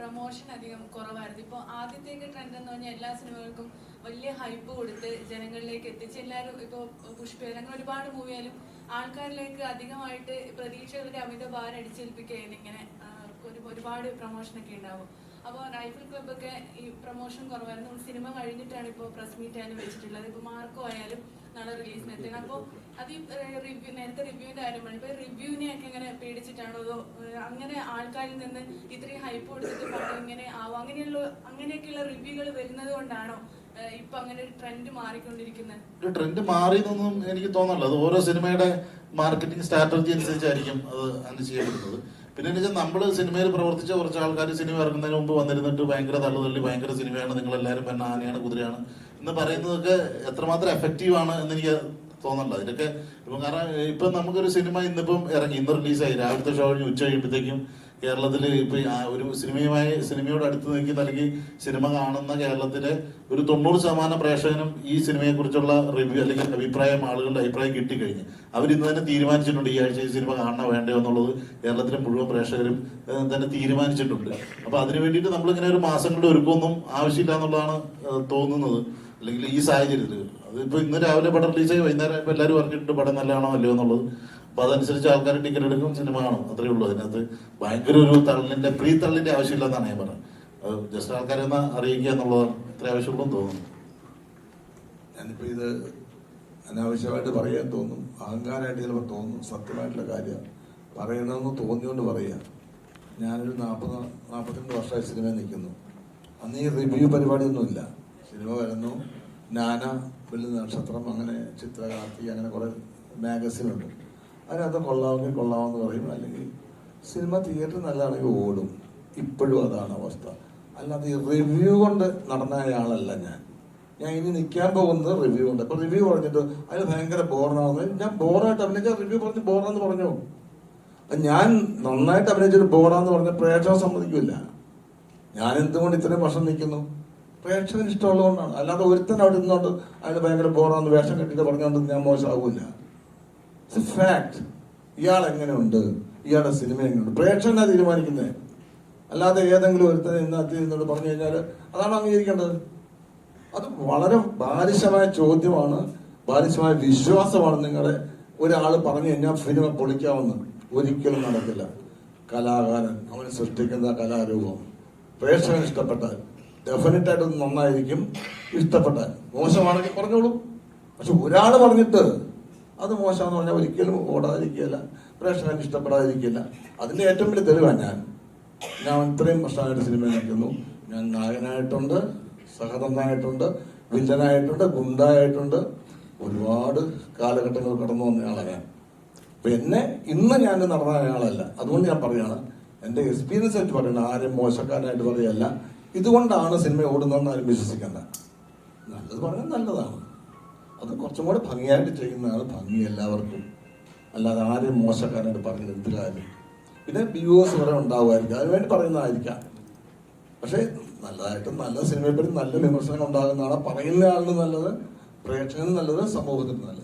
Promotion അധികം കുറവായിരുന്നു. ഇപ്പോൾ ആദ്യത്തേക്ക് ട്രെൻഡ് എന്ന് പറഞ്ഞാൽ എല്ലാ സിനിമകൾക്കും വലിയ ഹൈപ്പ് കൊടുത്ത് ജനങ്ങളിലേക്ക് എത്തിച്ച് എല്ലാവരും ഇപ്പോൾ പുഷ്പ അങ്ങനെ ഒരുപാട് മൂവിയാലും ആൾക്കാരിലേക്ക് അധികമായിട്ട് പ്രതീക്ഷകളുടെ അമിത ഭാരം അടിച്ചേൽപ്പിക്കുകയാണ് ഇങ്ങനെ ഒരുപാട് പ്രൊമോഷനൊക്കെ ഉണ്ടാവും. അപ്പോൾ റൈഫിൾ ക്ലബ്ബൊക്കെ ഈ പ്രൊമോഷൻ കുറവായിരുന്നു. സിനിമ കഴിഞ്ഞിട്ടാണ് ഇപ്പോൾ പ്രസ് മീറ്റ് ആയാലും വെച്ചിട്ടുള്ളത്. ഇപ്പോൾ മാർക്കോ ആയാലും നാളെ റിലീസിന് എത്തുന്നത്. അപ്പോൾ അത് റിവ്യൂ നേരത്തെ റിവ്യൂവിന്റെ കാര്യമാണ്. ഇപ്പോൾ റിവ്യൂവിനെയൊക്കെ ഇങ്ങനെ പേടിച്ചിട്ടാണോ അതോ അങ്ങനെ ആൾക്കാരിൽ നിന്ന് ഇത്രയും ഹൈപ്പ് കൊടുത്തിട്ട് പടം ഇങ്ങനെ ആവും അങ്ങനെയൊക്കെയുള്ള റിവ്യൂകൾ വരുന്നത് കൊണ്ടാണോ ഇപ്പൊ അങ്ങനെ ഒരു ട്രെൻഡ് മാറിക്കൊണ്ടിരിക്കുന്നത്? ഒരു ട്രെൻഡ് മാറിയെന്നൊന്നും എനിക്ക് തോന്നുന്നില്ല. അത് ഓരോ സിനിമയുടെ മാർക്കറ്റിംഗ് സ്ട്രാറ്റജി അനുസരിച്ചായിരിക്കും അത് അങ്ങനെ ചെയ്യപ്പെടുന്നത്. പിന്നെ എന്ന് വെച്ചാൽ നമ്മൾ സിനിമയിൽ പ്രവർത്തിച്ച കുറച്ച് ആൾക്കാർ സിനിമ ഇറങ്ങുന്നതിന് മുമ്പ് വന്നിരുന്നിട്ട് ഭയങ്കര തള്ളുതള്ളി ഭയങ്കര സിനിമയാണ്, നിങ്ങളെല്ലാവരും പിന്നെ ആനയാണ് കുതിരയാണ് എന്ന് പറയുന്നതൊക്കെ എത്രമാത്രം എഫക്റ്റീവ് ആണ് എന്ന് എനിക്ക് തോന്നണ്ട. ഇതൊക്കെ ഇപ്പം കാരണം ഇപ്പം നമുക്കൊരു സിനിമ ഇന്നിപ്പം ഇറങ്ങി, ഇന്ന് റിലീസായി, രാവിലത്തെ ഷോ കഴിഞ്ഞ് ഉച്ച കഴിയുമ്പോഴത്തേക്കും കേരളത്തിൽ ഇപ്പം ഒരു സിനിമയോട് അടുത്ത് നിൽക്കുന്ന അല്ലെങ്കിൽ സിനിമ കാണുന്ന കേരളത്തിലെ ഒരു 90% പ്രേക്ഷകനും ഈ സിനിമയെക്കുറിച്ചുള്ള റിവ്യൂ അല്ലെങ്കിൽ ആളുകളുടെ അഭിപ്രായം കിട്ടിക്കഴിഞ്ഞ് അവരിന്ന് തന്നെ തീരുമാനിച്ചിട്ടുണ്ട് ഈ ആഴ്ച ഈ സിനിമ കാണണോ വേണ്ടയോ എന്നുള്ളത്. കേരളത്തിലെ മുഴുവൻ പ്രേക്ഷകരും തന്നെ തീരുമാനിച്ചിട്ടുണ്ട്. അപ്പൊ അതിനു വേണ്ടിയിട്ട് നമ്മളിങ്ങനെ ഒരു മാസങ്ങളുടെ ഒരുക്കമൊന്നും ആവശ്യമില്ല എന്നുള്ളതാണ് തോന്നുന്നത്. അല്ലെങ്കിൽ ഈ സാഹചര്യത്തിൽ അതിപ്പോ ഇന്ന് രാവിലെ പടം റിലീസായി വൈകുന്നേരം ഇപ്പൊ എല്ലാവരും പറഞ്ഞിട്ടുണ്ട് പടം നല്ലതാണോ അല്ലയോ എന്നുള്ളത്. അപ്പൊ അതനുസരിച്ച് ആൾക്കാർ ടിക്കറ്റ് എടുക്കും, സിനിമ കാണും, അത്രേ ഉള്ളൂ. അതിനകത്ത് ഭയങ്കര ഒരു തള്ളിന്റെ ആവശ്യമില്ലെന്നാണ് ഞാൻ പറഞ്ഞത്. ജസ്റ്റ് ആൾക്കാരെ ഒന്ന് അറിയിക്കുക എന്നുള്ളതാണ് ഇത്ര ആവശ്യമുള്ളൂ തോന്നുന്നു. ഞാനിപ്പോ ഇത് അനാവശ്യമായിട്ട് പറയാൻ തോന്നും, അഹങ്കാരമായിട്ട് ചിലപ്പോൾ തോന്നും. സത്യമായിട്ടുള്ള കാര്യം പറയണമെന്ന് തോന്നിയോണ്ട് പറയുക. ഞാനൊരു 42 വർഷമായി സിനിമയിൽ നിൽക്കുന്നു. അന്ന് ഈ റിവ്യൂ പരിപാടിയൊന്നുമില്ല. സിനിമ വരുന്നു, നാന, വലിയ നക്ഷത്രം, അങ്ങനെ ചിത്രകാർത്തി, അങ്ങനെ കുറെ മാഗസിനുണ്ട്. അതിനകത്ത് കൊള്ളാമെങ്കിൽ കൊള്ളാമെന്ന് പറയും, അല്ലെങ്കിൽ സിനിമ തിയേറ്റർ നല്ലതാണെങ്കിൽ ഓടും. ഇപ്പോഴും അതാണ് അവസ്ഥ. അല്ലാതെ ഈ റിവ്യൂ കൊണ്ട് നടന്ന ആളല്ല ഞാൻ ഇനി നിൽക്കാൻ പോകുന്നത് റിവ്യൂ കൊണ്ട്. ഇപ്പൊ റിവ്യൂ പറഞ്ഞിട്ട് അതിന് ഭയങ്കര ബോറാണെന്ന് ഞാൻ ബോറായിട്ട് അഭിനയിച്ച റിവ്യൂ പറഞ്ഞ് ബോറാന്ന് പറഞ്ഞു. ഞാൻ നന്നായിട്ട് അഭിനയിച്ചൊരു ബോറാന്ന് പറഞ്ഞ പ്രേക്ഷകൻ സമ്മതിക്കില്ല. ഞാൻ എന്തുകൊണ്ട് ഇത്രയും വർഷം നിൽക്കുന്നു? പ്രേക്ഷകന് ഇഷ്ടമുള്ളതുകൊണ്ടാണ്. അല്ലാതെ ഒരുത്തൻ അവിടെ നിന്നോണ്ട് അതിന് ഭയങ്കര ബോറാന്ന് വേഷം കെട്ടിട്ട് പറഞ്ഞുകൊണ്ട് ഞാൻ മോശമാവില്ല. ഫാക്ട്. ഇയാൾ എങ്ങനെയുണ്ട്, ഇയാളുടെ സിനിമ എങ്ങനെയുണ്ട്, പ്രേക്ഷകനാ തീരുമാനിക്കുന്നത്. അല്ലാതെ ഏതെങ്കിലും ഒരുത്തനെ ഇന്നോട് പറഞ്ഞു കഴിഞ്ഞാൽ അതാണ് അംഗീകരിക്കേണ്ടത്. അത് വളരെ ബാലിശമായ ചോദ്യമാണ്, ബാലിശമായ വിശ്വാസമാണ്. നിങ്ങളെ ഒരാൾ പറഞ്ഞു കഴിഞ്ഞാൽ സിനിമ പൊളിക്കാമെന്ന് ഒരിക്കലും നടക്കില്ല. കലാകാരൻ അവൻ സൃഷ്ടിക്കുന്ന കലാരൂപം പ്രേക്ഷകൻ ഇഷ്ടപ്പെട്ടാൽ ഡെഫിനറ്റ് ആയിട്ട് നന്നായിരിക്കും. ഇഷ്ടപ്പെട്ടാൽ മോശമാണെങ്കിൽ പറഞ്ഞോളൂ. പക്ഷെ ഒരാൾ പറഞ്ഞിട്ട് അത് മോശമെന്ന് പറഞ്ഞാൽ ഒരിക്കലും ഓടാതിരിക്കുകയില്ല, പ്രേക്ഷകൻ ഇഷ്ടപ്പെടാതിരിക്കില്ല. അതിന്റെ ഏറ്റവും വലിയ തെളിവാണ് ഞാൻ ഇത്രയും വർഷമായിട്ട് സിനിമ നിൽക്കുന്നു. ഞാൻ നായകനായിട്ടുണ്ട്, സഹതനായിട്ടുണ്ട്, വില്ലനായിട്ടുണ്ട്, ഗുണ്ടായിട്ടുണ്ട്. ഒരുപാട് കാലഘട്ടങ്ങൾ കടന്നു വന്നയാളാണ് ഞാൻ. പിന്നെ ഇന്ന് ഞാൻ നടന്ന ആളല്ല. അതുകൊണ്ട് ഞാൻ പറയാണ്, എൻ്റെ എക്സ്പീരിയൻസ് ആയിട്ട് പറയണ, ആരും മോശക്കാരനായിട്ട് പറയല്ല. ഇതുകൊണ്ടാണ് സിനിമ ഓടുന്നതെന്ന് ആരും വിശ്വസിക്കണ്ട. നല്ലത് പറഞ്ഞാൽ നല്ലതാണ്. അത് കുറച്ചും കൂടെ ഭംഗിയായിട്ട് ചെയ്യുന്നതാണ് ഭംഗി എല്ലാവർക്കും. അല്ലാതെ ആരും മോശക്കാരായിട്ട് പറഞ്ഞത് എന്ത് കാര്യം? പിന്നെ വ്യൂവേഴ്സ് കുറെ ഉണ്ടാവുമായിരിക്കും, അതിനുവേണ്ടി പറയുന്നതായിരിക്കാം. പക്ഷെ നല്ലതായിട്ടും നല്ല സിനിമയെപ്പറ്റി നല്ല വിമർശനം ഉണ്ടാകുന്നതാണ് പറയുന്ന ആളിന് നല്ലത്, പ്രേക്ഷകന് നല്ലത്, സമൂഹത്തിന് നല്ലത്.